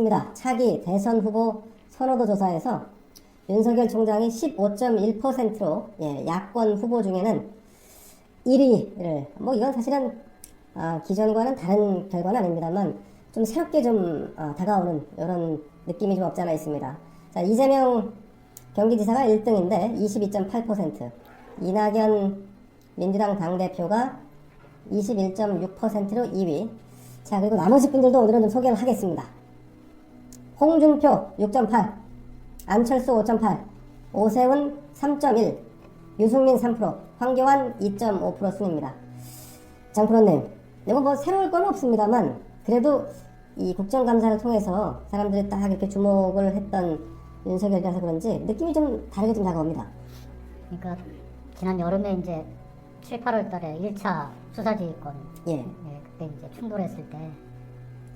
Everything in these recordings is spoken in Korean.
나왔습니다. 차기 대선 후보 선호도 조사에서 윤석열 총장이 15.1%로 야권 후보 중에는 1위를 이건 사실은 기존과는 다른 결과는 아닙니다만 좀 새롭게 좀 다가오는 이런 느낌이 좀 없지 않아 있습니다. 자, 이재명 경기지사가 1등인데 22.8%, 이낙연 민주당 당대표가 21.6%로 2위. 자, 그리고 나머지 분들도 오늘은 좀 소개를 하겠습니다. 홍준표 6.8, 안철수 5.8, 오세훈 3.1, 유승민 3%, 황교안 2.5% 순입니다. 장프로님, 이거 뭐 새로울 건 없습니다만 그래도 이 국정감사를 통해서 사람들이 딱 이렇게 주목을 했던 윤석열이라서 그런지 느낌이 좀 다르게 좀 다가옵니다. 그러니까 지난 여름에 이제 7, 8월 달에 1차 수사지휘권 그때 이제 충돌했을 때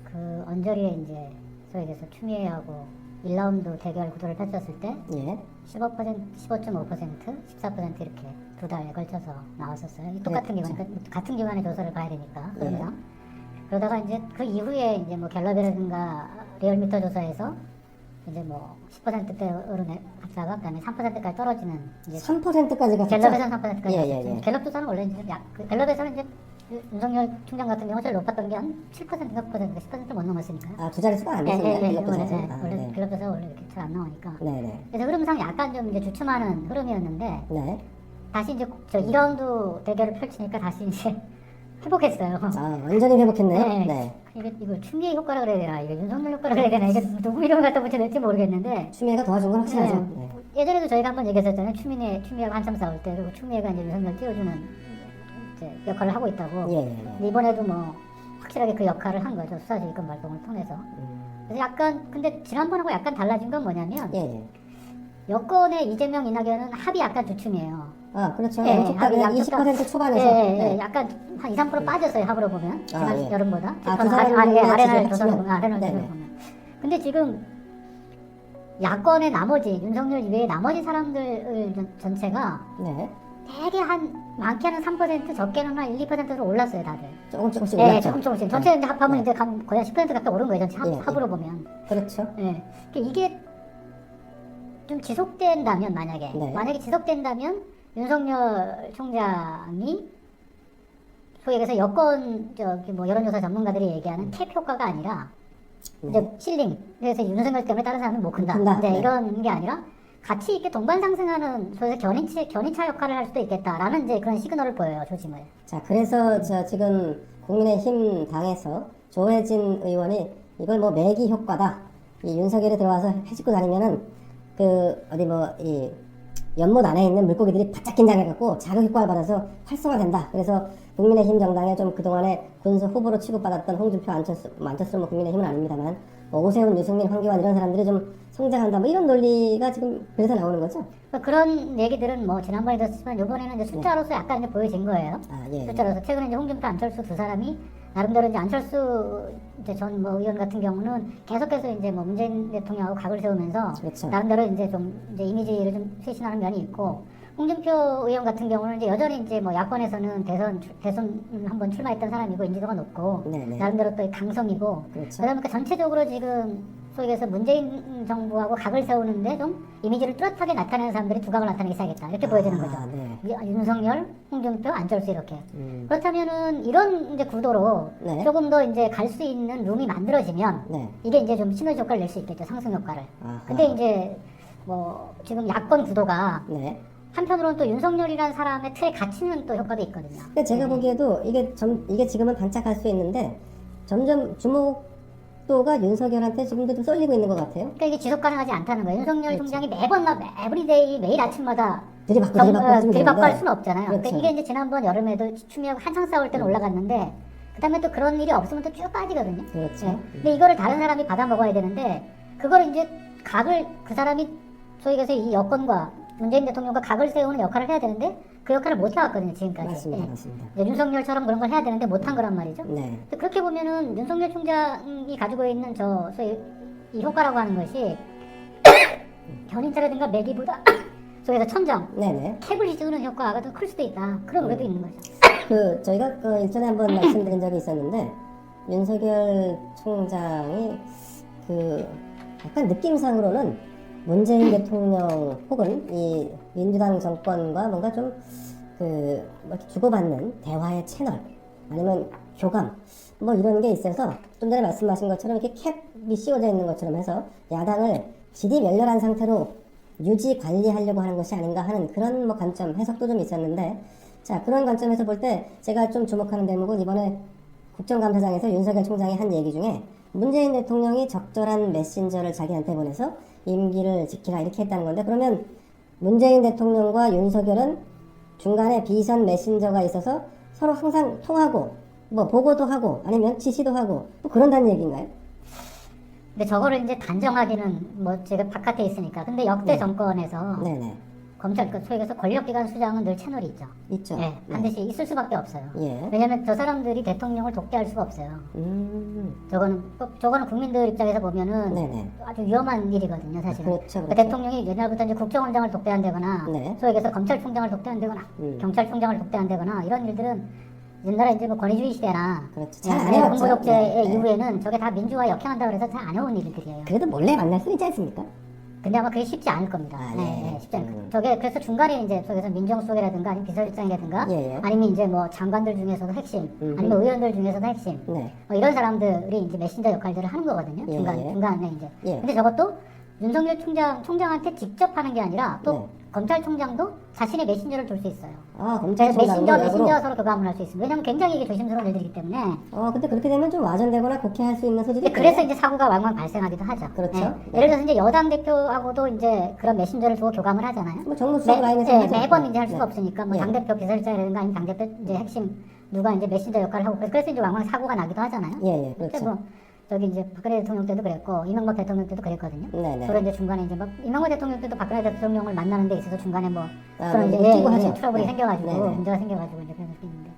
그 언저리에 이제 소위 얘기해서 추미애하고 1라운드 대결 구도를 펼쳤을 때 15%, 15.5%, 14% 이렇게 두 달에 걸쳐서 나왔었어요. 똑같은 기관, 같은 기관의 조사를 봐야 되니까. 그러다가 이제 그 이후에 이제 뭐 갤럽이라든가 리얼미터 조사에서 이제 뭐 10%대 오르다가 그다음에 3%까지 떨어지는 이제 3%까지 갔죠. 갤럽에서는 3%까지. 갤럽 조사는 원래 이제 갤럽에서는 이제 윤석열 총장 같은 경우 제일 높았던 게 한 7%인가 9%, 10%를 못 넘었으니까. 두 자릿수가 안 됐습니다. 갤럽 조사에서. 원래 갤럽 조사 원래 이렇게 잘 안 나오니까. 네네. 그래서 흐름상 약간 좀 이제 주춤하는 흐름이었는데 네. 다시 이제 저 2라운드 대결을 펼치니까 다시 이제 회복했어요. 완전히 회복했네요. 네. 이걸 추미애 효과라 그래야 되나, 이게 윤석열 효과라 그래야 되나, 이게 누구 이름을 갖다 붙여야 될지 모르겠는데. 추미애가 도와준 건 확실하죠. 예전에도 저희가 한번 얘기했었잖아요. 추미애가 한참 싸울 때, 그리고 추미애가 이제 윤석열 띄워주는 이제 역할을 하고 있다고. 근데 이번에도 뭐 확실하게 그 역할을 한 거죠. 수사지휘권 발동을 통해서. 그래서 약간, 근데 지난번하고 약간 달라진 건 뭐냐면, 여권의 이재명, 이낙연은 합이 약간 주춤이에요. 그렇죠. 합이 20% 초반에서. 약간 한 2, 3% 빠졌어요, 합으로 보면. 지난 여름보다. 두 사람이 아레나를 조사를 보면. 근데 지금 야권의 나머지, 윤석열 이외의 나머지 사람들 전체가 되게 많게는 3%, 적게는 한 1, 2%로 올랐어요, 다들. 조금씩 올랐죠. 조금씩. 전체 이제 합하면 이제 거의 한 10% 가까이 오른 거예요, 전체 합으로 보면. 그렇죠. 이게 좀 지속된다면, 만약에 지속된다면 윤석열 총장이 소위 얘기해서 여권 뭐 여론조사 전문가들이 얘기하는 탭 효과가 아니라 이제 실링, 그래서 윤석열 때문에 다른 사람은 못 큰다. 이런 게 아니라 같이 이렇게 동반 상승하는 소위 견인차 역할을 할 수도 있겠다라는 이제 그런 시그널을 보여요, 조짐을. 자, 그래서 지금 국민의힘 당에서 조혜진 의원이 이걸 뭐 매기 효과다. 이 윤석열이 들어와서 해집고 다니면은 이 연못 안에 있는 물고기들이 바짝 긴장해갖고 자극 효과를 받아서 활성화된다. 그래서 국민의힘 정당에 좀 그동안에 군수 후보로 취급받았던 홍준표, 안철수는 뭐 국민의힘은 아닙니다만 오세훈, 유승민, 황교안 이런 사람들이 좀 성장한다. 뭐 이런 논리가 지금 그래서 나오는 거죠. 그런 얘기들은 뭐 지난번에도 했지만 이번에는 이제 숫자로서 약간 이제 보여진 거예요. 숫자로서 최근에 이제 홍준표, 안철수 두 사람이 나름대로 이제 안철수 이제 전 뭐 의원 같은 경우는 계속해서 이제 뭐 문재인 대통령하고 각을 세우면서 나름대로 이제 좀 이제 이미지를 좀 쇄신하는 면이 있고, 홍준표 의원 같은 경우는 이제 여전히 이제 뭐 야권에서는 대선 한번 출마했던 사람이고 인지도가 높고 나름대로 또 강성이고 그러다 보니까 전체적으로 지금 소위 얘기해서 문재인 정부하고 각을 세우는데 좀 이미지를 뚜렷하게 나타내는 사람들이 두각을 나타내기 시작했다, 이렇게 보여지는 거죠. 윤석열, 홍준표, 안철수 이렇게. 그렇다면은 이런 이제 구도로 조금 더 이제 갈 수 있는 룸이 만들어지면 이게 이제 좀 시너지 효과를 낼 수 있겠죠, 상승 효과를. 근데 이제 뭐 지금 야권 구도가 한편으로는 또 윤석열이라는 사람의 틀에 갇히는 또 효과도 있거든요. 근데 제가 보기에도 이게 지금은 반짝할 수 있는데 점점 주목도가 윤석열한테 지금도 좀 쏠리고 있는 것 같아요. 그러니까 이게 지속 가능하지 않다는 거예요. 윤석열 총장이 매번 에브리데이 매일 아침마다 들이받고 할 수는 없잖아요. 그러니까 이게 이제 지난번 여름에도 추미애가 한창 싸울 때는 올라갔는데 그다음에 또 그런 일이 없으면 또 쭉 빠지거든요. 근데 이거를 다른 사람이 받아 먹어야 되는데 그걸 이제 그 사람이 소위 얘기해서 이 여권과 문재인 대통령과 각을 세우는 역할을 해야 되는데 그 역할을 못 해왔거든요, 지금까지. 맞습니다. 윤석열처럼 그런 걸 해야 되는데 못한 거란 말이죠. 그렇게 보면은 윤석열 총장이 가지고 있는 소위 이 효과라고 하는 것이 견인차라든가 매기보다 소위에서 천정, 캡을 씌우는 효과가 더 클 수도 있다. 그런 우려도 있는 거죠. 저희가 일전에 한번 말씀드린 적이 있었는데 윤석열 총장이 그 약간 느낌상으로는 문재인 대통령 혹은 이 민주당 정권과 뭔가 좀 그 뭐 주고받는 대화의 채널 아니면 교감 뭐 이런 게 있어서 좀 전에 말씀하신 것처럼 이렇게 캡이 씌워져 있는 것처럼 해서 야당을 질이 멸렬한 상태로 유지 관리하려고 하는 것이 아닌가 하는 그런 뭐 관점 해석도 좀 있었는데, 자 그런 관점에서 볼 때 제가 좀 주목하는 대목은 이번에 국정감사장에서 윤석열 총장이 한 얘기 중에 문재인 대통령이 적절한 메신저를 자기한테 보내서 임기를 지키라 이렇게 했다는 건데, 그러면 문재인 대통령과 윤석열은 중간에 비선 메신저가 있어서 서로 항상 통하고 뭐 보고도 하고 아니면 지시도 하고 또 그런다는 얘기인가요? 근데 저거를 이제 단정하기는 뭐 제가 바깥에 있으니까. 근데 역대 네. 정권에서 네네. 검찰, 그 소위 해서 권력기관 수장은 늘 채널이 있죠. 있죠. 예, 반드시 있을 수밖에 없어요. 예. 왜냐면 저 사람들이 대통령을 독대할 수가 없어요. 저거는 국민들 입장에서 보면은 네네. 아주 위험한 일이거든요, 사실은. 그렇죠, 그러니까 대통령이 옛날부터 이제 국정원장을 독대한다거나, 네. 소위 해서 검찰총장을 독대한다거나, 경찰총장을 독대한다거나 이런 일들은 옛날에 이제 뭐 권위주의 시대나 그렇죠. 잘안 해왔죠. 군부독재 네, 네. 이후에는 저게 다 민주화 역행한다 그래서 잘 안 해온 일들이에요. 그래도 몰래 만날 수 있지 않습니까? 근데 아마 그게 쉽지 않을 겁니다. 아, 네, 예. 쉽지 않을 겁니다. 저게 그래서 중간에 이제 저기서 민정수석이라든가 아니면 비서실장이라든가 예, 예. 아니면 이제 뭐 장관들 중에서도 핵심 아니면 의원들 중에서도 핵심 네. 뭐 이런 사람들이 이제 메신저 역할들을 하는 거거든요. 예, 중간에 이제. 예. 근데 저것도 윤석열 총장한테 직접 하는 게 아니라 또 네. 검찰총장도 자신의 메신저를 돌 수 있어요. 아, 그래서 검찰총장도 메신저 서로 교감을 할 수 있습니다. 왜냐면 굉장히 이게 조심스러운 일들이기 때문에. 근데 그렇게 되면 좀 와전되거나 곡해할 수 있는 소지도 근데 그래서 있겠네요. 이제 사고가 왕왕 발생하기도 하죠. 그렇죠. 예. 네. 예를 들어서 이제 여당 대표하고도 이제 그런 메신저를 두고 교감을 하잖아요. 뭐 정무수석 라인에서 하죠. 매번 이제 할 수가 네. 없으니까 뭐 네. 당대표 비서실장이라든가 아니면 당대표 이제 핵심 누가 이제 메신저 역할을 하고 그래서 이제 왕왕 사고가 나기도 하잖아요. 예, 그때 그렇죠. 뭐 저기 이제 박근혜 대통령 때도 그랬고 이명박 대통령 때도 그랬거든요. 네네. 서로 이제 중간에 이제 막 이명박 대통령 때도 박근혜 대통령을 만나는 데 있어서 중간에 뭐 서로 뭐 이제 끼고 하죠. 트러블이 네. 생겨가지고 네네. 문제가 생겨가지고 이제 그런 게 있는데.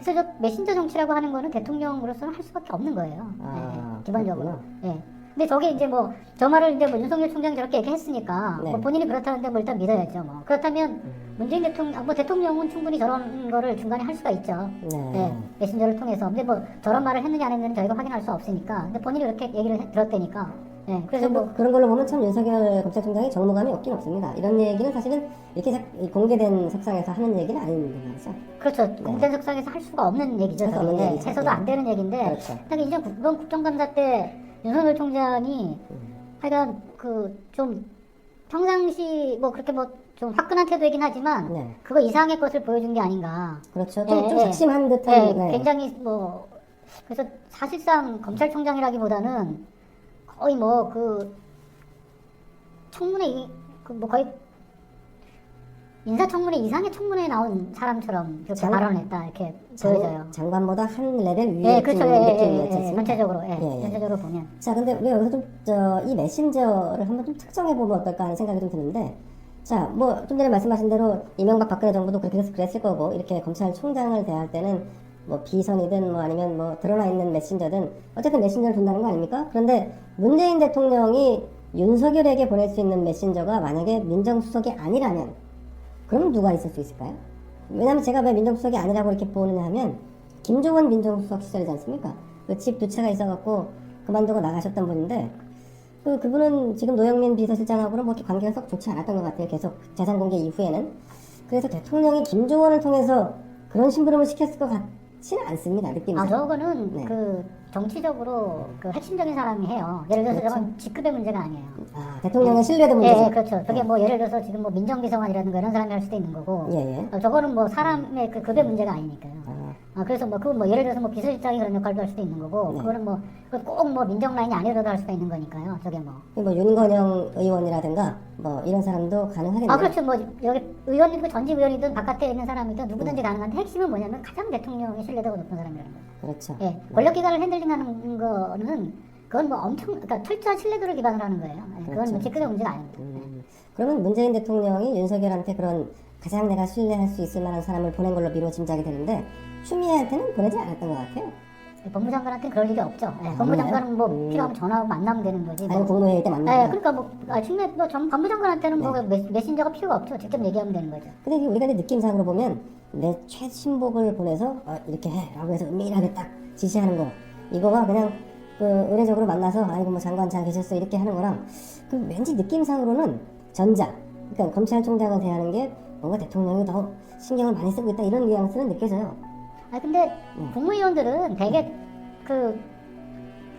그래서 저 메신저 정치라고 하는 거는 대통령으로서는 할 수밖에 없는 거예요. 아, 기본적으로. 그렇구나. 예. 근데 저게 이제 뭐 저 말을 이제 뭐 윤석열 총장이 저렇게 얘기했으니까 네. 뭐 본인이 그렇다는데 뭐 일단 믿어야죠. 뭐 그렇다면 문재인 대통령 뭐 대통령은 충분히 저런 거를 중간에 할 수가 있죠. 네. 예, 메신저를 통해서. 근데 뭐 저런 말을 했느냐 안 했느냐는 저희가 확인할 수 없으니까. 근데 본인이 그렇게 얘기를 들었다니까. 예. 그래서 뭐 그런 걸로 보면 참 윤석열 검찰총장이 정무감이 없긴 없습니다. 이런 얘기는 사실은 이렇게 공개된 석상에서 하는 얘기는 아닌데 말이죠. 그렇죠. 공된 석상에서 할 수가 없는 얘기죠. 할 수 없는 저게. 얘기죠. 해서도 예. 안 되는 얘기인데. 그렇죠. 근데 이전 이번 국정감사 때 윤석열 총장이 하여간 그 좀 평상시 뭐 그렇게 뭐 좀 화끈한 태도이긴 하지만 네. 그거 이상의 것을 보여준 게 아닌가. 그렇죠. 예, 좀 예. 작심한 듯한. 예, 네. 굉장히 뭐 그래서 사실상 검찰총장이라기보다는 거의 뭐 그 청문회 그 뭐 거의 인사청문회 이상의 청문회에 나온 사람처럼 그렇게 발언을 했다 이렇게 보여져요. 장관보다 한 레벨 위에 예, 그렇죠. 느낌이었지. 전체적으로, 예. 전체적으로 보면. 자, 근데 우리가 여기서 좀, 이 메신저를 한번 좀 특정해보면 어떨까 하는 생각이 좀 드는데, 자, 뭐, 좀 전에 말씀하신 대로 이명박 박근혜 정부도 그렇게 그랬을 거고, 이렇게 검찰총장을 대할 때는 뭐 비선이든 뭐 아니면 뭐 드러나 있는 메신저든 어쨌든 메신저를 둔다는 거 아닙니까? 그런데 문재인 대통령이 윤석열에게 보낼 수 있는 메신저가 만약에 민정수석이 아니라면, 그럼 누가 있을 수 있을까요? 왜냐면 제가 왜 민정수석이 아니라고 이렇게 보느냐 하면, 김종원 민정수석 시절이지 않습니까? 그 집 두 채가 있어갖고 그만두고 나가셨던 분인데, 그분은 지금 노영민 비서실장하고는 뭐 이렇게 관계가 썩 좋지 않았던 것 같아요. 계속 재산 공개 이후에는. 그래서 대통령이 김종원을 통해서 그런 심부름을 시켰을 것 같지는 않습니다. 느낌상. 저거는 네. 그 정치적으로 그 핵심적인 사람이 해요. 예를 들어서 그렇죠. 저건 직급의 문제가 아니에요. 대통령의 신뢰도 문제죠. 예, 그렇죠. 저게 뭐 예를 들어서 지금 뭐 민정비서관이라든가 이런 사람이 할 수도 있는 거고. 예. 저거는 뭐 사람의 그 급의 문제가 아니니까요. 아, 그래서 뭐 그건 뭐 예를 들어서 뭐 비서실장이 그런 역할도 할 수도 있는 거고. 네. 그거는 뭐 꼭 뭐 민정 라인이 아니라도 할 수가 있는 거니까요. 저게 뭐. 뭐 윤건영 의원이라든가 뭐 이런 사람도 가능하겠네요. 그렇죠. 뭐 여기 의원이고 전직 의원이든 바깥에 있는 사람이든 누구든지 가능한데 핵심은 뭐냐면 가장 대통령의 신뢰도가 높은 사람이라는 거예요. 그렇죠. 예, 권력기관을 핸들링하는 거는 그건 뭐 엄청 그러니까 철저한 신뢰도를 기반으로 하는 거예요. 예, 그건 그렇죠. 뭐 직급의 문제가 아닙니다. 그러면 문재인 대통령이 윤석열한테 그런 가장 내가 신뢰할 수 있을 만한 사람을 보낸 걸로 미루어 짐작이 되는데 추미애한테는 보내지 않았던 것 같아요. 법무장관한테는 그럴 일이 없죠. 예, 법무장관은 뭐 필요하면 전화하고 만나면 되는 거지. 아니면 국무회의 때 예, 만나요. 그러니까 뭐 충분히 뭐 법무장관한테는 뭐 메신저가 필요가 없죠. 직접 얘기하면 되는 거죠. 근데 이게 우리가 이제 느낌상으로 보면 내 최신복을 보내서 이렇게 해라고 해서 은밀하게 딱 지시하는 거 이거가 그냥 그 의례적으로 만나서 아이고 뭐 장관 잘 계셨어 이렇게 하는 거랑 그 왠지 느낌상으로는 전자, 그러니까 검찰총장을 대하는 게 뭔가 대통령이 더 신경을 많이 쓰고 있다 이런 뉘앙스는 느껴져요. 아 근데 국무위원들은 되게 그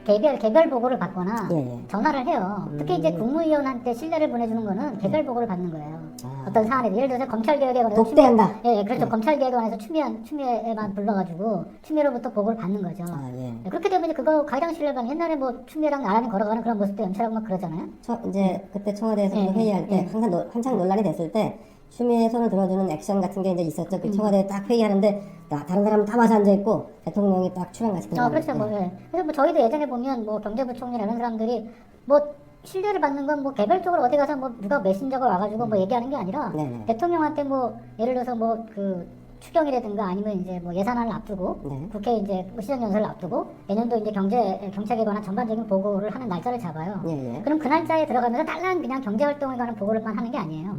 개별 보고를 받거나 예. 전화를 해요. 특히 이제 국무위원한테 신뢰를 보내주는 거는 개별 보고를 받는 거예요. 아. 어떤 사안에 예를 들어서 검찰개혁에 관해서 독대한다. 예, 그렇죠. 검찰개혁에 관해서 추미애만 불러가지고 추미애로부터 보고를 받는 거죠. 아, 예. 그렇게 되면 이제 그거 가장 신뢰받는 옛날에 뭐 추미애랑 나란히 걸어가는 그런 모습도 연출하고 막 그러잖아요. 이제 그때 청와대에서 예, 회의할 때 예. 항상 한창 논란이 됐을 때 추미애 손을 들어주는 액션 같은 게 이제 있었죠. 그 청와대에 딱 회의하는데 다른 사람은 다 와서 앉아 있고 대통령이 딱 추랑 같이 들어가는. 그렇죠. 뭐, 예. 그래서 뭐 저희도 예전에 보면 뭐 경제부총리나 이런 사람들이 뭐 신뢰를 받는 건 뭐 개별적으로 어디 가서 뭐 누가 메신저가 와가지고 뭐 얘기하는 게 아니라 네네. 대통령한테 뭐 예를 들어서 뭐 그 추경이라든가 아니면 이제 뭐 예산안을 앞두고 네. 국회 이제 시정연설을 앞두고 내년도 이제 경책에 관한 전반적인 보고를 하는 날짜를 잡아요. 예, 예. 그럼 그 날짜에 들어가면서 딸랑 그냥 경제활동에 관한 보고를만 하는 게 아니에요.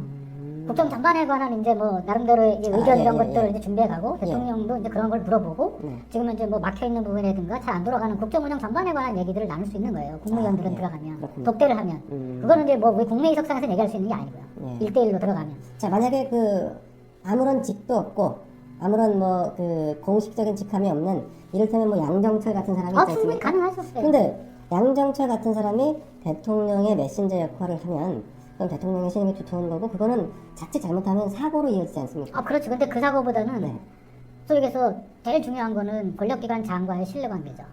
국정 전반에 관한 이제 뭐 나름대로 이제 의견 예, 이런 예, 것들을 예. 이제 준비해가고 대통령도 이제 그런 걸 물어보고 네. 지금 이제 뭐 막혀 있는 부분이라든가 잘 안 돌아가는 국정 운영 전반에 관한 얘기들을 나눌 수 있는 거예요. 국무위원들은 예. 들어가면 그렇군요. 독대를 하면 그거는 이제 뭐 우리 국내의석상에서 얘기할 수 있는 게 아니고요. 예. 1대1로 들어가면. 자, 만약에 그 아무런 직도 없고 아무런 뭐 그 공식적인 직함이 없는 이를테면 뭐 양정철 같은 사람이 있지 충분히 않습니까? 가능하죠. 네. 근데 양정철 같은 사람이 대통령의 메신저 역할을 하면 그럼 대통령의 신임이 두터운 거고 그거는 자칫 잘못하면 사고로 이어지지 않습니까? 그렇죠. 근데 그 사고보다는 네. 속에서 제일 중요한 거는 권력기관 장과의 신뢰관계죠.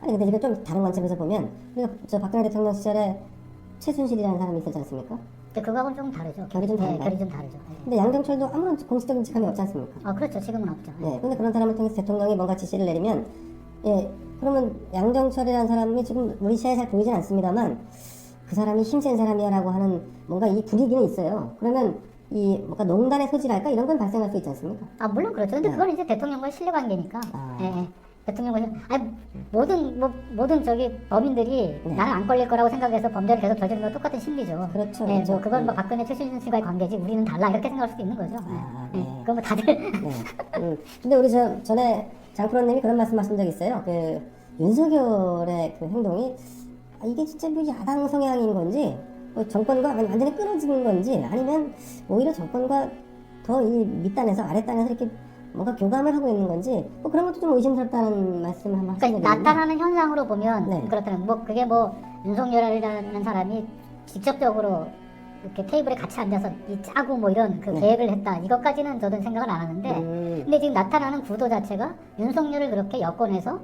아니 근데 이거 좀 다른 관점에서 보면 우리가 저 박근혜 대통령 시절에 최순실이라는 사람이 있었지 않습니까? 근데 그거하고는 좀 다르죠. 결이 좀 다른가요? 결이 좀 다르죠. 네. 근데 양정철도 아무런 공식적인 직함이 없지 않습니까? 그렇죠. 지금은 없죠. 네. 근데 그런 사람을 통해서 대통령이 뭔가 지시를 내리면 예 그러면 양정철이라는 사람이 지금 우리 시야에 잘 보이진 않습니다만 그 사람이 힘센 사람이야라고 하는 뭔가 이 분위기는 있어요. 그러면 이 뭔가 농단의 소지랄까 이런 건 발생할 수 있지 않습니까? 물론 그렇죠. 근데 네. 그건 이제 대통령과의 신뢰관계니까. 아. 예, 예. 대통령과 모든 저기 범인들이 네. 나는 안 걸릴 거라고 생각해서 범죄를 계속 저지르는 건 똑같은 심리죠. 그렇죠, 예, 그렇죠. 뭐 그건 뭐 박근혜 최순실과의 관계지 우리는 달라 이렇게 생각할 수도 있는 거죠. 예. 네. 그건 뭐 다들 네. 근데 우리 전에 장프로님이 그런 말씀하신 적 있어요. 그 윤석열의 그 행동이 이게 진짜 뭐 야당 성향인 건지 뭐 정권과 완전히 끊어지는 건지 아니면 오히려 정권과 더 이 밑단에서 아랫단에서 이렇게 뭔가 교감을 하고 있는 건지 뭐 그런 것도 좀 의심스럽다는 말씀을 한번 하신 그러니까 적이 있는데 나타나는 현상으로 보면 네. 그렇다는 뭐 그게 뭐 윤석열이라는 사람이 직접적으로 이렇게 테이블에 같이 앉아서 이 짜고 뭐 이런 그 네. 계획을 했다 이것까지는 저는 생각을 안 하는데 근데 지금 나타나는 구도 자체가 윤석열을 그렇게 여권에서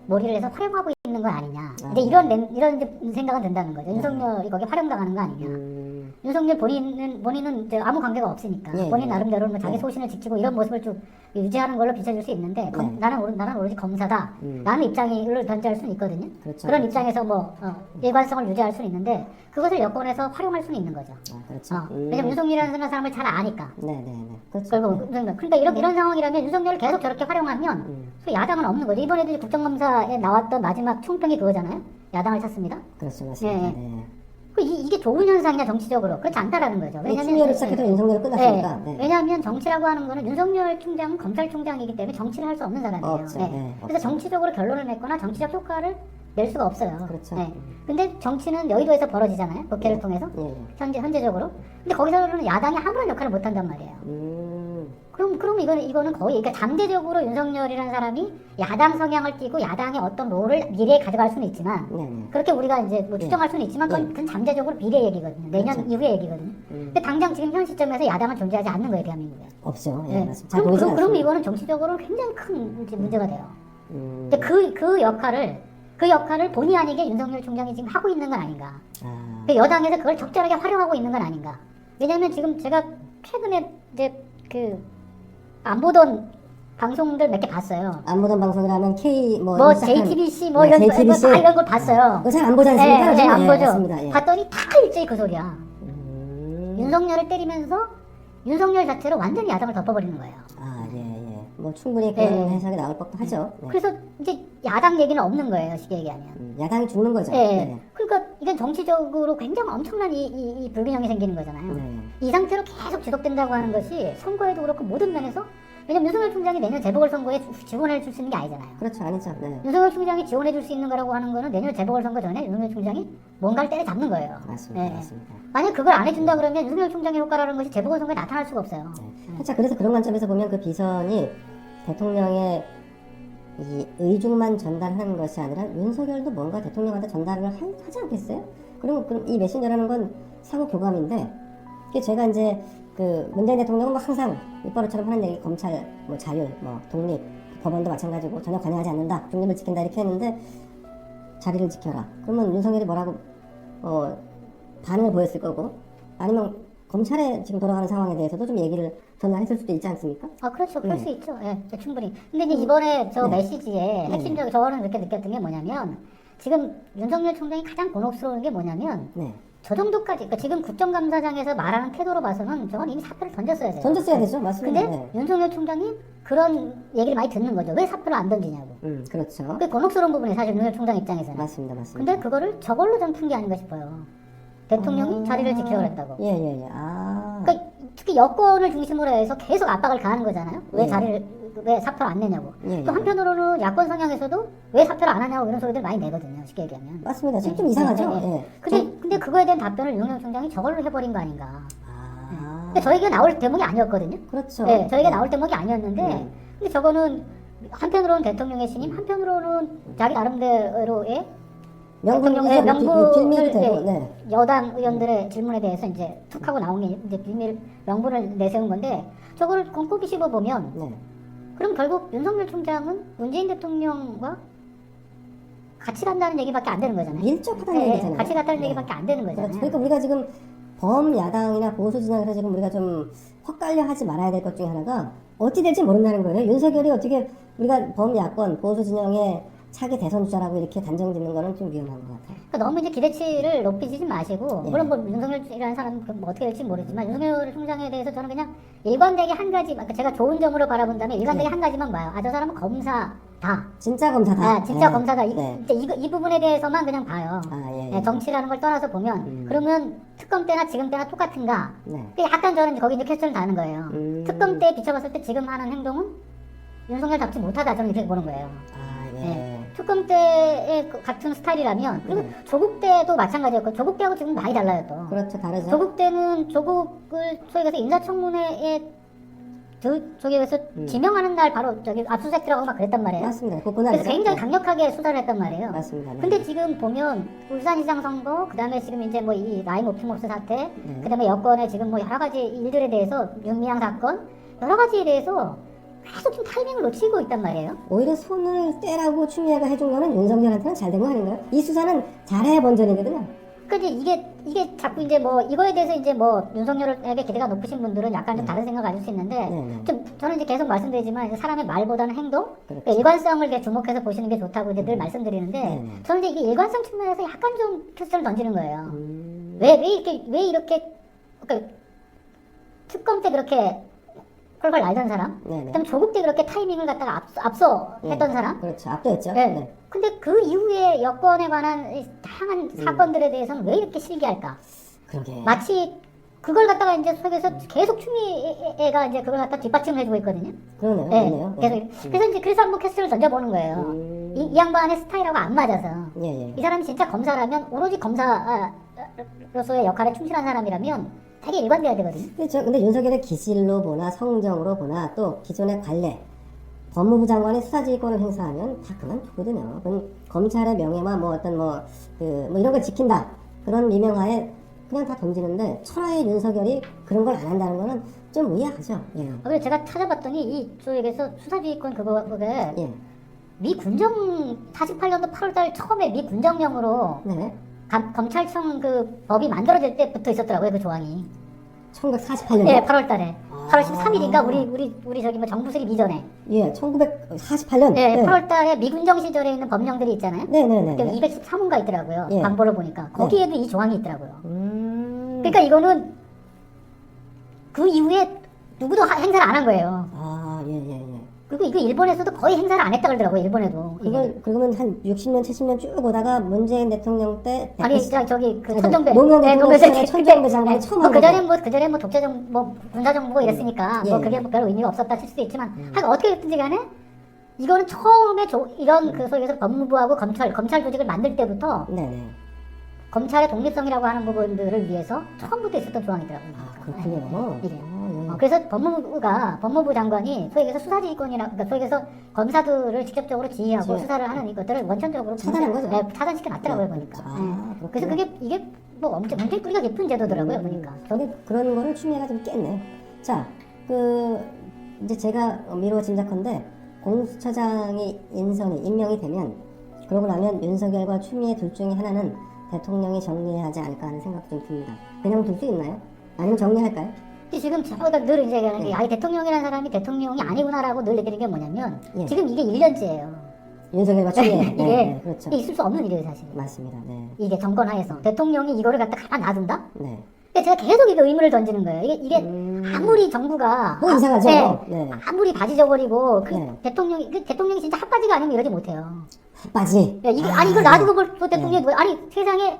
몰이를 해서 활용하고 있는 거 아니냐. 근데 이런 이제 생각은 든다는 거죠. 윤석열이 거기에 활용당하는 거 아니냐. 윤석열 본인은 이제 아무 관계가 없으니까 예, 본인 예. 나름대로 뭐 자기 예. 소신을 지키고 이런 모습을 쭉 유지하는 걸로 비춰질 수 있는데 네. 나는 오로지 검사다. 라는 입장을 견지할 수는 있거든요. 그렇죠. 그런 입장에서 뭐 일관성을 유지할 수는 있는데 그것을 여권에서 활용할 수는 있는 거죠. 그렇죠. 왜냐면 윤석열이라는 사람을 잘 아니까. 네네네. 그렇죠. 그러니까 이런 상황이라면 윤석열을 계속 저렇게 활용하면 그 야당은 없는 거죠. 이번에도 이제 국정감사에 나왔던 마지막 총평이 그거잖아요. 야당을 찾습니다. 그렇죠. 맞습니다. 예, 예. 네. 이게 좋은 현상이냐 정치적으로 그렇지 않다라는 거죠. 추미애를 시작해서 윤석열을 끝났으니까. 네. 왜냐하면 정치라고 하는 거는 윤석열 총장은 검찰총장이기 때문에 정치를 할 수 없는 사람이에요. 없죠. 네, 그래서 없죠. 정치적으로 결론을 냈거나 정치적 효과를 낼 수가 없어요. 그렇죠. 근데 정치는 여의도에서 벌어지잖아요. 국회를 통해서 예, 예. 현재적으로. 근데 거기서는 야당이 아무런 역할을 못 한단 말이에요. 그럼 이거는 거의 그러니까 잠재적으로 윤석열이라는 사람이 야당 성향을 띠고 야당의 어떤 롤을 미래에 가져갈 수는 있지만 네네. 그렇게 우리가 이제 뭐 추정할 수는 있지만 그건 잠재적으로 미래 얘기거든요. 내년 그렇죠. 이후의 얘기거든요. 근데 당장 지금 현 시점에서 야당은 존재하지 않는 거예요, 대한민국에. 없죠. 예, 네. 맞습니다. 잘 보이지 않습니다. 그럼 이거는 정치적으로 굉장히 큰 문제가 돼요. 음, 근데 그 역할을 본의 아니게 윤석열 총장이 지금 하고 있는 건 아닌가. 그 여당에서 그걸 적절하게 활용하고 있는 건 아닌가. 왜냐면 지금 제가 최근에 이제 안 보던 방송들 몇 개 봤어요. 안 보던 방송이라면 K 뭐 시작한- JTBC 뭐 네, 이런 JTBC. 다 이런 걸 봤어요. 그거 잘 안 보지 않습니까? 네, 요즘? 안 예, 보죠. 맞습니다. 예. 봤더니 다 일제히 그 소리야. 윤석열을 때리면서 윤석열 자체로 완전히 야당을 덮어버리는 거예요. 예. 뭐 충분히 그런 네. 해석이 나올 법도 하죠. 네. 그래서 이제 야당 얘기는 없는 거예요. 쉽게 얘기하면. 야당이 죽는 거죠. 예. 네. 그러니까 이건 정치적으로 굉장히 엄청난 이 불균형이 생기는 거잖아요. 네. 이 상태로 계속 지속된다고 하는 것이 선거에도 그렇고 모든 면에서 왜냐면 윤석열 총장이 내년 재보궐선거에 지원해 줄 수 있는 게 아니잖아요. 그렇죠. 아니죠. 네. 윤석열 총장이 지원해 줄 수 있는 거라고 하는 거는 내년 재보궐선거 전에 윤석열 총장이 뭔가를 때려잡는 거예요. 맞습니다. 네. 맞습니다. 만약 그걸 안 해준다 그러면 윤석열 총장의 효과라는 것이 재보궐선거에 나타날 수가 없어요. 네. 자, 그래서 그런 관점에서 보면 그 비선이 대통령의 이 의중만 전달하는 것이 아니라 윤석열도 뭔가 대통령한테 전달을 하지 않겠어요? 그럼 이 메신저라는 건 상호 교감인데, 이게 제가 이제 그 문재인 대통령은 뭐 항상 입버릇처럼 하는 얘기, 검찰, 뭐 자율, 뭐 독립, 법원도 마찬가지고 전혀 관여하지 않는다, 중립을 지킨다 이렇게 했는데 자리를 지켜라. 그러면 윤석열이 뭐라고 반응을 보였을 거고, 아니면 검찰에 지금 돌아가는 상황에 대해서도 좀 얘기를 전달했을 수도 있지 않습니까? 아, 그렇죠. 그럴 네. 수 있죠. 예, 충분히. 근데 이제 이번에 저 네. 메시지에 핵심적으로 저는 그렇게 느꼈던 게 뭐냐면, 지금 윤석열 총장이 가장 곤혹스러운 게 뭐냐면, 네. 저 정도까지, 그러니까 지금 국정감사장에서 말하는 태도로 봐서는 저건 이미 사표를 던졌어야 돼요. 던졌어야 되죠. 맞습니다. 근데 네. 윤석열 총장이 그런 얘기를 많이 듣는 거죠. 왜 사표를 안 던지냐고. 그렇죠. 그게 곤혹스러운 부분이 사실 윤석열 총장 입장에서는. 맞습니다. 맞습니다. 근데 그거를 저걸로 좀 푼 게 아닌가 싶어요. 대통령이 자리를 지키라고 했다고. 예. 그러니까 특히 여권을 중심으로 해서 계속 압박을 가하는 거잖아요. 왜 왜 사표를 안 내냐고. 예, 또 예. 한편으로는 야권 성향에서도 왜 사표를 안 하냐고 이런 소리들 많이 내거든요. 쉽게 얘기하면. 맞습니다. 지금 좀 이상하죠? 예. 근데 그거에 대한 답변을 윤석열 총장이 저걸로 해버린 거 아닌가. 아, 근데 저에게 나올 대목이 아니었거든요. 그렇죠. 네, 저에게 나올 대목이 아니었는데, 음. 근데 저거는 한편으로는 대통령의 신임, 한편으로는 자기 나름대로의 명분이 명분을 빌미도 되고, 네. 여당 의원들의 질문에 대해서 이제 툭 하고 나온 게 이제 비밀 명분을 내세운 건데, 저걸 꼼꼼히 씹어 보면, 네. 그럼 결국 윤석열 총장은 문재인 대통령과 같이 간다는 얘기밖에 안 되는 거잖아요. 밀접하다는 네, 얘기잖아요. 같이 갔다는 네. 얘기밖에 안 되는 거잖아요. 그렇죠. 그러니까 우리가 지금 범야당이나 보수 진영에서 지금 우리가 좀 헛갈려 하지 말아야 될 것 중에 하나가 어찌 될지 모른다는 거예요. 윤석열이 어떻게 우리가 범야권, 보수 진영의 차기 대선 주자라고 이렇게 단정 짓는 거는 좀 위험한 것 같아요. 그러니까 너무 이제 기대치를 높이지 마시고, 예. 물론 뭐 윤석열이라는 사람은 뭐 어떻게 될지 모르지만, 윤석열 총장에 대해서 저는 그냥 일관되게 한 가지, 그러니까 제가 좋은 점으로 바라본다면 일관되게 한 가지만 봐요. 아, 저 사람은 검사다. 진짜 검사다. 아, 진짜 네. 검사다. 네. 이 부분에 대해서만 그냥 봐요. 아, 예. 네, 정치라는 걸 떠나서 보면, 그러면 특검 때나 지금 때나 똑같은가? 네. 근데 약간 저는 거기 이제 퀘스천을 다는 거예요. 특검 때 비춰봤을 때 지금 하는 행동은 윤석열답지 못하다, 저는 이렇게 보는 거예요. 아, 예. 네. 특검 때의 같은 스타일이라면, 그리고 조국 때도 마찬가지였고, 조국 때하고 지금 많이 달라요, 또. 그렇죠. 다르죠. 조국 때는 조국을 소위 해서 인사청문회에 저기에서 지명하는 날 바로 저기 압수수색 들어가고 막 그랬단 말이에요. 맞습니다. 그래서 굉장히 네. 강력하게 수사를 했단 말이에요. 맞습니다. 네. 근데 지금 보면 울산시장 선거, 그 다음에 지금 이제 뭐 이 라임 오프모스 사태, 네. 그 다음에 여권의 지금 뭐 여러 가지 일들에 대해서 윤미향 사건, 여러 가지에 대해서 계속 좀 타이밍을 놓치고 있단 말이에요. 오히려 손을 떼라고 추미애가 해준 거는 윤석열한테는 잘 된 거 아닌가요? 이 수사는 잘해야 본전이거든요. 그러니까 이게 자꾸 이제 뭐 이거에 대해서 이제 뭐 윤석열에게 기대가 높으신 분들은 약간 좀 다른 생각 가질 수 있는데 네. 좀 저는 이제 계속 말씀드리지만 이제 사람의 말보다는 행동, 그렇죠. 그러니까 일관성을 이렇게 주목해서 보시는 게 좋다고 이제 늘 말씀드리는데 네. 저는 이제 이게 일관성 측면에서 약간 좀 퀘스천을 던지는 거예요. 왜 이렇게 그러니까 특검 때 그렇게 헐헐 날던 사람, 네네. 그다음에 조국 때 그렇게 타이밍을 갖다가 앞서 했던 사람, 그렇죠. 압도했죠. 네. 네. 근데 그 이후에 여권에 관한 이 다양한 사건들에 대해서는 왜 이렇게 실기할까? 그러게. 마치 그걸 갖다가 이제 속에서 계속 추미애가 이제 그걸 갖다 뒷받침을 해주고 있거든요. 그러네요. 네. 그러네요. 그래서 한번 퀘스천을 던져보는 거예요. 이 양반의 스타일하고 안 맞아서. 예. 이 사람이 진짜 검사라면 오로지 검사로서의 역할에 충실한 사람이라면 되게 일관돼야 되거든요. 근데 윤석열의 기질로 보나 성정으로 보나 또 기존의 관례, 법무부 장관의 수사지휘권을 행사하면 다 그만두거든요. 그건 검찰의 명예와 뭐 어떤 뭐 이런 걸 지킨다. 그런 미명하에 그냥 다 던지는데 철화의 윤석열이 그런 걸 안 한다는 거는 좀 의아하죠. 예. 그래서 제가 찾아봤더니 이쪽에서 수사지휘권 그게 예. 미 군정 48년도 8월달 처음에 미 군정령으로 네. 검찰청 그 법이 만들어질 때부터 있었더라고요, 그 조항이. 1948년. 네, 8월달에. 8월 13일인가 우리 저기 뭐 정부 수립 이전에. 예, 1948년. 네, 8월달에 미군정 시절에 있는 법령들이 있잖아요. 네네네. 213호가 있더라고요. 예. 광고를 보니까 거기에도 이 조항이 있더라고요. 그러니까 그러니까 이거는 그 이후에 누구도 행사를 안 한 거예요. 아, 예. 그리고 이거 일본에서도 거의 행사를 안 했다 그러더라고요. 일본에도. 그걸 그러면 한 60년, 70년 쭉 오다가 문재인 대통령 때 아니 저기 그 천정배 노무현 대통령 시절에 천정배 장관이 처음 한 거죠. 그전에 뭐 독재정 뭐 군사정부가 이랬으니까 예, 뭐 예. 그게 뭐 별 의미가 없었다 칠 수도 있지만 하여간 어떻게 됐든지 간에 이거는 처음에 이런 그 소위에서 법무부하고 검찰 조직을 만들 때부터 네네. 검찰의 독립성이라고 하는 부분들을 위해서 처음부터 있었던 조항이더라고요. 아, 그렇군요. 이게. 예. 그래서 법무부 장관이 소위 얘기해서 수사지휘권이나 그러니까 소위 얘기해서 검사들을 직접적으로 지휘하고 수사를 하는 이것들을 원천적으로 차단한 거죠? 네, 차단시켜 놨더라고요 보니까. 그래서 그게 뭐 굉장히 뿌리가 깊은 제도더라고요 보니까. 저게 그런 거를 추미애가 좀 깼네. 자, 이제 제가 미루어 짐작컨대 공수처장이 임명이 되면 그러고 나면 윤석열과 추미애 둘 중에 하나는 대통령이 정리해야 하지 않을까 하는 생각도 좀 듭니다. 그냥 둘 수 있나요? 아니면 정리할까요? 지금 저희가 늘 이제 얘기하는 게 아니 대통령이라는 사람이 대통령이 아니구나라고 늘 얘기하는 게 뭐냐면 예. 지금 이게 1년째예요. 윤석열과 추미애. 이게 그렇죠. 이게 있을 수 없는 일이에요 사실. 맞습니다. 네. 이게 정권 하에서 대통령이 이거를 갖다 가만 놔둔다? 네. 근데 제가 계속 이거 의문을 던지는 거예요. 이게 아무리 정부가 뭐 이상하죠? 네. 아무리 바지져버리고 네. 대통령이 진짜 핫바지가 아니면 이러지 못해요. 핫바지. 아니 이걸 놔두고 또 대통령이 뭐 아니 세상에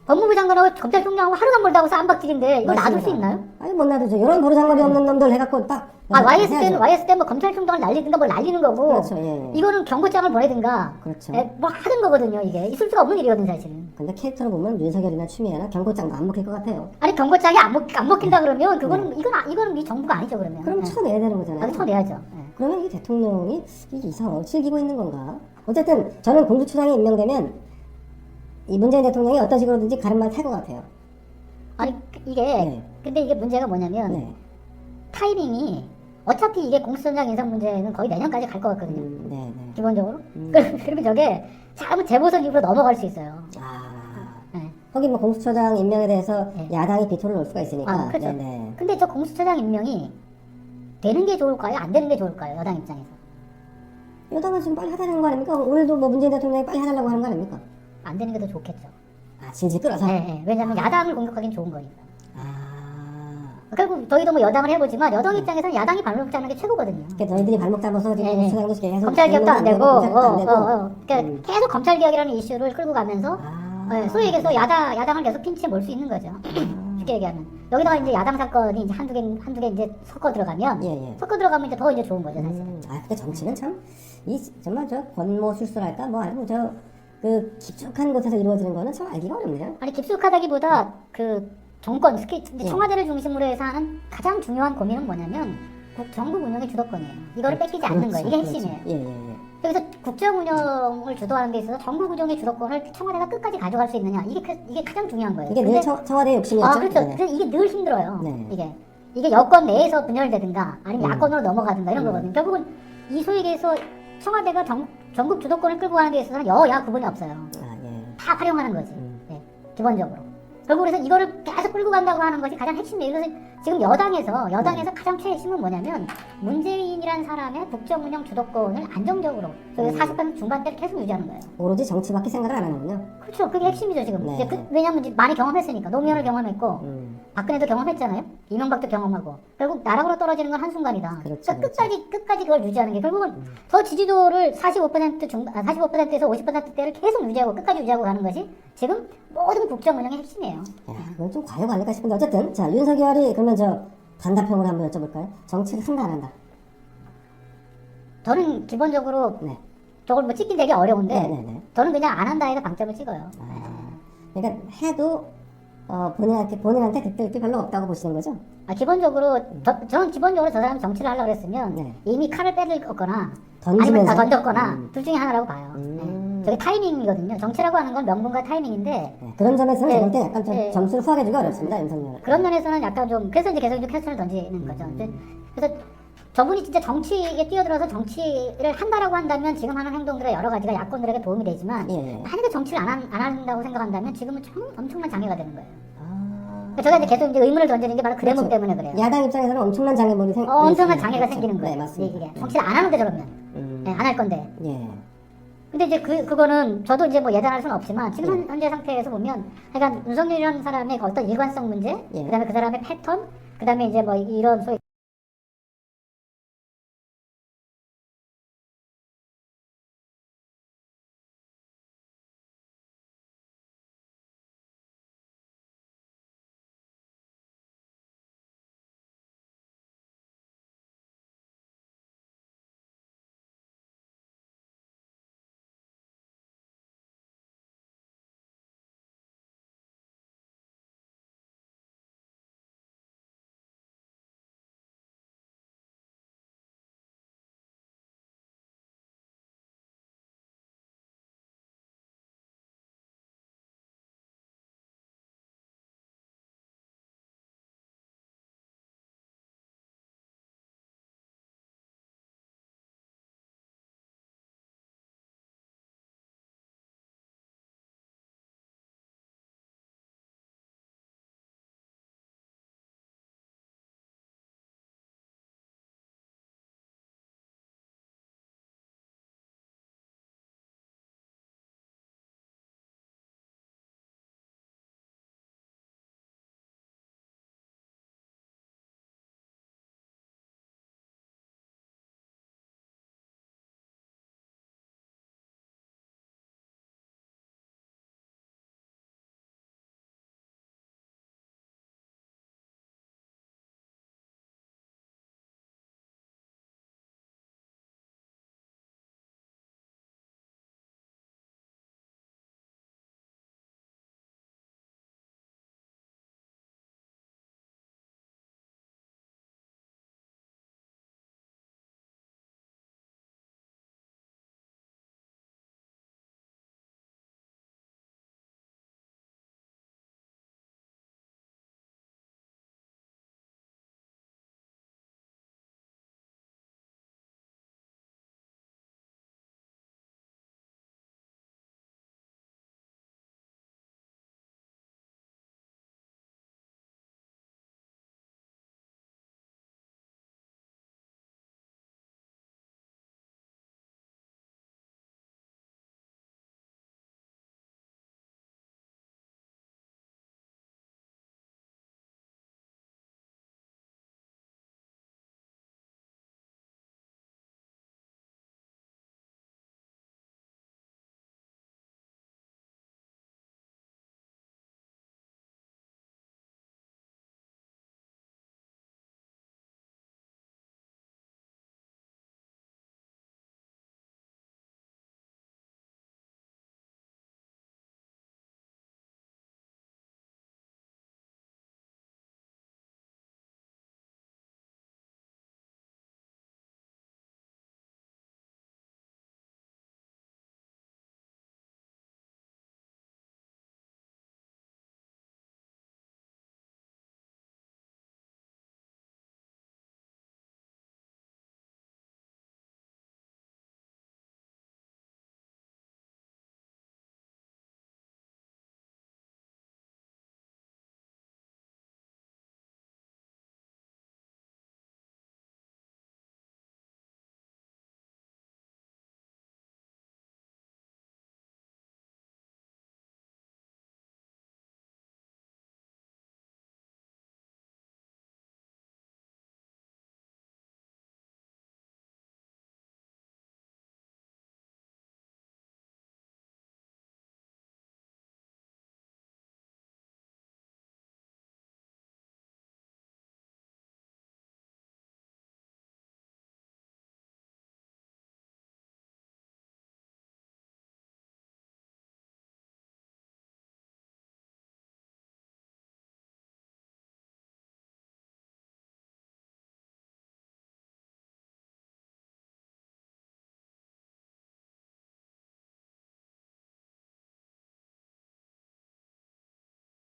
법무부 장관하고 검찰총장하고 하루가 멀다 하고 쌈박질인데 이걸 놔둘 수 있나요? 아니 못 놔두죠. 이런 버르장갑이 없는 놈들 해갖고 딱. YS 때 뭐 검찰총장을 날리든가 뭘 날리는 거고. 그렇죠. 예. 이거는 경고장을 보내든가. 그렇죠. 뭐 하는 거거든요. 이게 있을 수가 없는 일이거든 사실은. 근데 캐릭터로 보면 윤석열이나 추미애나 경고장도 안 먹힐 것 같아요. 아니 경고장이 안 먹힌다 그러면 그거는 이거는 이 정부가 아니죠 그러면. 그럼 쳐내야 되는 거잖아요. 쳐내야죠. 네. 그러면 이 대통령이 이게 이상하게 즐기고 있는 건가? 어쨌든 저는 공수처장이 임명되면 이 문재인 대통령이 어떤 식으로든지 가름만 탈 것 같아요. 아니 이게 네. 근데 이게 문제가 뭐냐면 네. 타이밍이 어차피 이게 공수처장 인사 문제는 거의 내년까지 갈 것 같거든요. 네. 기본적으로. 그리고 저게 잘못 재보선 이후로 넘어갈 수 있어요. 네. 거기 뭐 공수처장 임명에 대해서 네. 야당이 비토를 놓을 수가 있으니까. 그렇죠. 네네. 근데 저 공수처장 임명이 되는 게 좋을까요? 안 되는 게 좋을까요? 여당 입장에서. 여당은 지금 빨리 하자는 거 아닙니까? 오늘도 뭐 문재인 대통령이 빨리 하자고 하는 거 아닙니까? 안 되는 게 더 좋겠죠. 질질 끌어서? 네. 왜냐면 야당을 공격하기는 좋은 거니까. 아. 결국 저희도 뭐 여당을 해보지만 여당 입장에서는 야당이 발목 잡는 게 최고거든요. 그러니까 너희들이 발목 잡아서 지금 공수처장도 계속 검찰 개혁도 안 되고, 검찰도 안 되고. 그러니까 계속 검찰 개혁이라는 이슈를 끌고 가면서 소위 얘기해서 야당을 계속 핀치에 몰 수 있는 거죠. 쉽게 얘기하면 여기다가 이제 야당 사건이 이제 한두 개 이제 섞어 들어가면 섞어 들어가면 이제 더 이제 좋은 거죠 사실. 근데 정치는 참 정말 저 권모술수랄까 뭐 아니면 그 깊숙한 곳에서 이루어지는 거는 참 알기가 어렵네요. 아니 깊숙하다기보다 그 정권 특히 청와대를 중심으로 해서 하는 가장 중요한 고민은 뭐냐면 정부 운영의 주도권이에요. 이거를 뺏기지 않는 거예요. 이게 핵심이에요. 그래서 국정 운영을 주도하는 데 있어서 정부 운영의 주도권을 청와대가 끝까지 가져갈 수 있느냐 이게 가장 중요한 거예요. 이게 늘 청와대의 욕심이었죠. 그렇죠. 네. 그래서 이게 늘 힘들어요. 네. 이게 여권 내에서 분열되든가 아니면 야권으로 넘어가든가 이런 거거든요. 결국은 이 소위에서 청와대가 전국 주도권을 끌고 가는 데 있어서는 여야 구분이 없어요. 다 활용하는 거지. 기본적으로. 결국 그래서 이거를 계속 끌고 간다고 하는 것이 가장 핵심이에요. 그래서 지금 여당에서 가장 최핵심은 뭐냐면 문재인이라는 사람의 국정 운영 주도권을 안정적으로 40% 중반대를 계속 유지하는 거예요. 오로지 정치밖에 생각을 안 하는군요. 그렇죠. 그게 핵심이죠 지금. 네. 왜냐면 이제 많이 경험했으니까 노무현을 경험했고 박근혜도 경험했잖아요. 이명박도 경험하고 결국 나락으로 떨어지는 건 한순간이다. 그렇죠, 그러니까 끝까지 그걸 유지하는 게 결국은 더 지지도를 45%에서 50%대를 계속 유지하고 끝까지 유지하고 가는 것이 지금 모든 국정 운영의 핵심이에요. 그건 좀 과욕 아닐까 싶은데 어쨌든 자 윤석열이 그러면 단답형으로 한번 여쭤볼까요? 정치를 한다 안 한다? 저는 기본적으로 저걸 뭐 찍긴 되게 어려운데 저는 그냥 안 한다에다 방점을 찍어요. 그러니까 해도 본인한테 득될 게 별로 없다고 보시는 거죠? 기본적으로 저는 기본적으로 저 사람이 정치를 하려고 그랬으면 이미 칼을 빼들었거나 던지면서? 아니면 던졌거나 둘 중에 하나라고 봐요. 저게 타이밍이거든요. 정치라고 하는 건 명분과 타이밍인데 그런 점에서는 제가 볼 때 약간 좀 점수를 후하게 어렵습니다, 윤석열. 그런 면에서는 약간 좀 그래서 이제 계속 퀘스천을 던지는 거죠. 그래서 저분이 진짜 정치에 뛰어들어서 정치를 한다라고 한다면 지금 하는 행동들의 여러 가지가 야권들에게 도움이 되지만 만약에 정치를 안 한다고 생각한다면 지금은 엄청난 장애가 되는 거예요. 제가 이제 계속 이제 의문을 던지는 게 바로 그 대목 때문에 그래요. 야당 입장에서는 엄청난 장애물이 엄청난 장애가 생기는 거예요. 네, 맞습니다. 이게 정치를 안 하는데 저러면 안 할 건데. 근데 이제 그거는 저도 이제 뭐 예단할 수는 없지만 지금 현재 상태에서 보면 그러니까 윤석열이라는 사람의 어떤 일관성 문제, 그다음에 그 사람의 패턴, 그다음에 이제 뭐 이런 소위